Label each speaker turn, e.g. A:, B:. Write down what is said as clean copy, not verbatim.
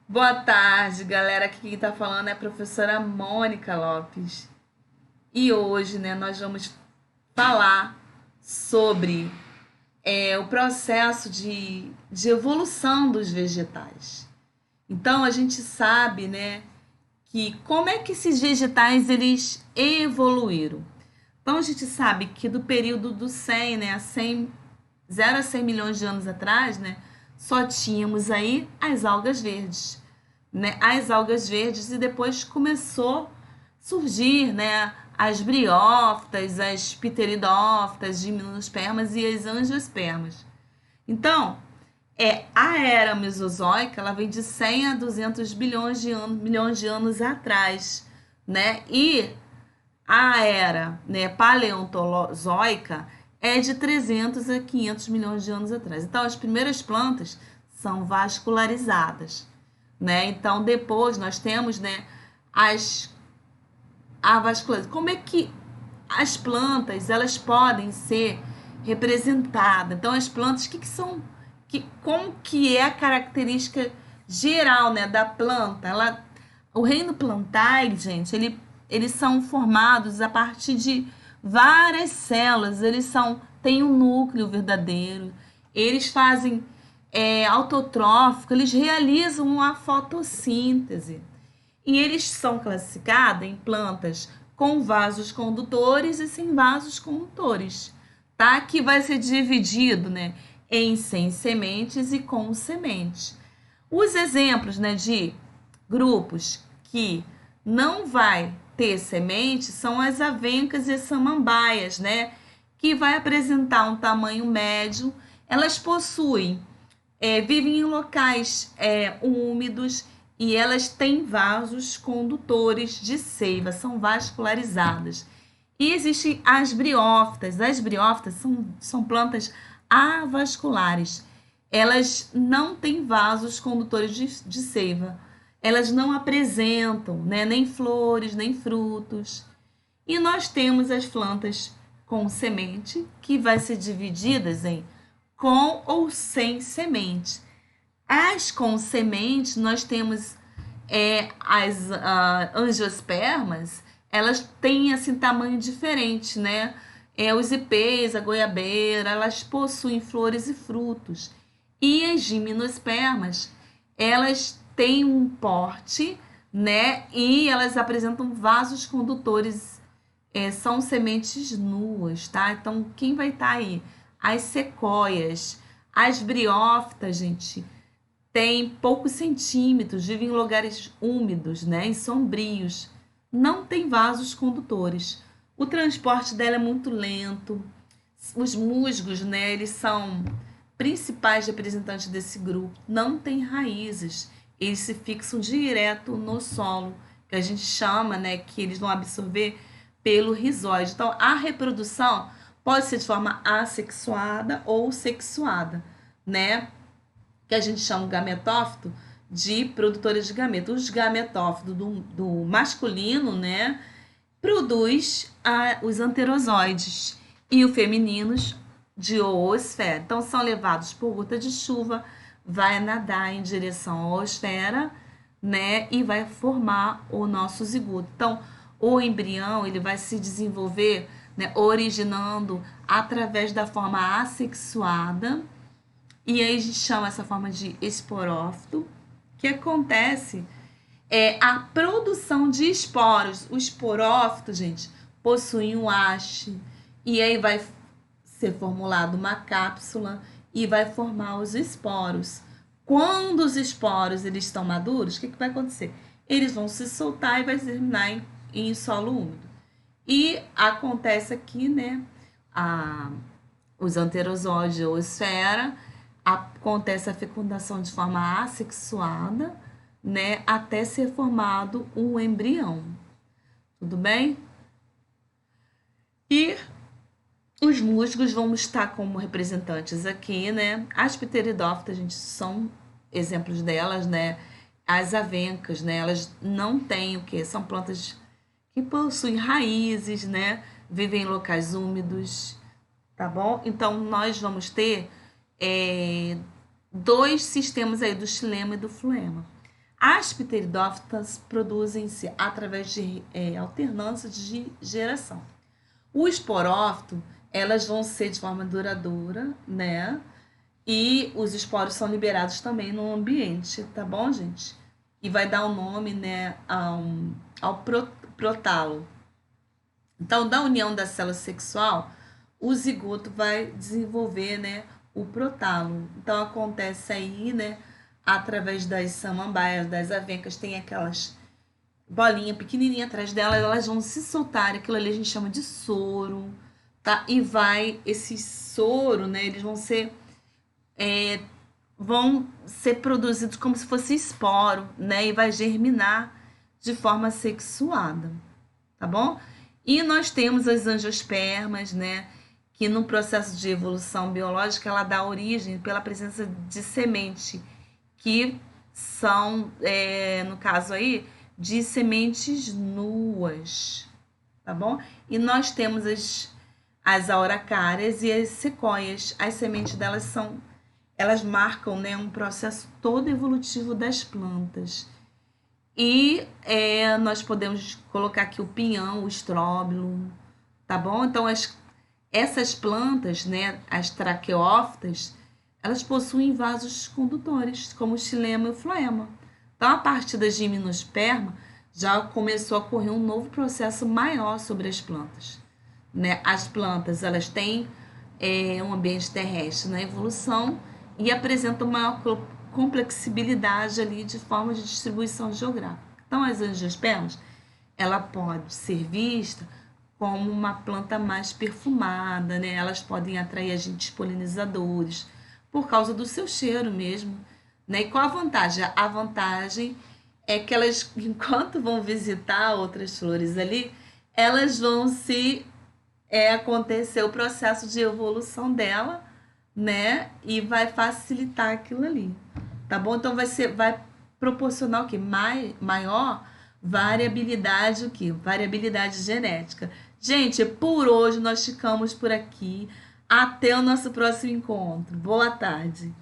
A: Boa tarde, galera. Aqui quem tá falando é a professora Mônica Lopes. E hoje, né, nós vamos falar sobre o processo de evolução dos vegetais. Então, a gente sabe, né, que como é que esses vegetais eles evoluíram. Então, a gente sabe que do período do 100, né, 0 a 100 milhões de anos atrás, né, só tínhamos aí as algas verdes, né, as algas verdes e depois começou a surgir, né, as briófitas, as pteridófitas, gimnospermas e as angiospermas. Então, a era mesozoica, ela vem de 100 a 200 milhões de anos atrás, né? E a era, né, paleozoica é de 300 a 500 milhões de anos atrás. Então, as primeiras plantas são vascularizadas, né? Então, depois nós temos, né, as a vascularização. Como é que as plantas elas podem ser representadas? Então, as plantas, que são, como que é a característica geral, né, da planta? O reino plantar, gente, eles são formados a partir de várias células. Eles têm um núcleo verdadeiro. Eles fazem autotrófico, eles realizam a fotossíntese. E eles são classificados em plantas com vasos condutores e sem vasos condutores, tá? Que vai ser dividido, né, em sem sementes e com sementes. Os exemplos, né, de grupos que não vai ter semente são as avencas e as samambaias, né, que vai apresentar um tamanho médio. Elas possuem vivem em locais úmidos e elas têm vasos condutores de seiva, são vascularizadas. E existem as briófitas. As briófitas são plantas avasculares. Elas não têm vasos condutores de seiva. Elas não apresentam, né, nem flores, nem frutos. E nós temos as plantas com semente, que vai ser divididas em com ou sem semente. As com semente, nós temos as angiospermas, elas têm assim tamanho diferente, né? Os ipês, a goiabeira, elas possuem flores e frutos. E as gimnospermas, elas têm um porte, né? E elas apresentam vasos condutores, são sementes nuas, tá? Então, quem vai estar aí? As sequoias, as briófitas, gente, tem poucos centímetros, vivem em lugares úmidos, né, e sombrios. Não tem vasos condutores. O transporte dela é muito lento. Os musgos, né, eles são principais representantes desse grupo. Não tem raízes. Eles se fixam direto no solo, que a gente chama, né, que eles vão absorver pelo rizóide. Então, a reprodução pode ser de forma assexuada ou sexuada, né? Que a gente chama o gametófito de produtores de gametos. Os gametófitos do masculino, né, produz os anterozoides e os femininos de oosfera. Então, são levados por gota de chuva, vai nadar em direção à oosfera, né, e vai formar o nosso zigoto. Então, o embrião ele vai se desenvolver, né, originando através da forma assexuada, e aí a gente chama essa forma de esporófito, que acontece a produção de esporos. O esporófito, gente, possui um haste, e aí vai ser formulado uma cápsula e vai formar os esporos. Quando os esporos eles estão maduros, o que vai acontecer? Eles vão se soltar e vai terminar em solo úmido. E acontece aqui, né, os anterozoides ou esfera, acontece a fecundação de forma assexuada, né, até ser formado um embrião. Tudo bem? E os musgos vão estar como representantes aqui, né? As pteridófitas, gente, são exemplos delas, né? As avencas, né? Elas não têm o quê? São plantas que possuem raízes, né? Vivem em locais úmidos, tá bom? Então, nós vamos ter dois sistemas aí, do xilema e do floema. As pteridófitas produzem-se através de alternância de geração. O esporófito, elas vão ser de forma duradoura, né? E os esporos são liberados também no ambiente, tá bom, gente? E vai dar o nome, né, ao protalo. Então, da união da célula sexual, o zigoto vai desenvolver, né, o protalo. Então, acontece aí, né, através das samambaias, das avencas, tem aquelas bolinhas pequenininhas atrás delas, elas vão se soltar, aquilo ali a gente chama de soro, tá? E esse soro, né, eles vão ser produzidos como se fosse esporo, né, e vai germinar de forma sexuada, tá bom? E nós temos as angiospermas, né, que no processo de evolução biológica ela dá origem pela presença de semente, que são, no caso aí, de sementes nuas, tá bom? E nós temos as auracárias e as sequoias. As sementes delas elas marcam, né, um processo todo evolutivo das plantas. E nós podemos colocar aqui o pinhão, o estróbilo, tá bom? Então, essas plantas, né, as traqueófitas, elas possuem vasos condutores, como o xilema e o floema. Então, a partir da gimnosperma, já começou a ocorrer um novo processo maior sobre as plantas, né? As plantas, elas têm um ambiente terrestre na evolução e apresentam maior complexibilidade ali de forma de distribuição geográfica. Então, as angiospermas, ela pode ser vista como uma planta mais perfumada, né? Elas podem atrair agentes polinizadores por causa do seu cheiro mesmo, né? E qual a vantagem? A vantagem é que elas, enquanto vão visitar outras flores ali, elas vão acontecer o processo de evolução dela, né? E vai facilitar aquilo ali, tá bom? Então vai proporcionar o quê? Maior variabilidade, o quê? Variabilidade genética. Gente, por hoje nós ficamos por aqui. Até o nosso próximo encontro. Boa tarde.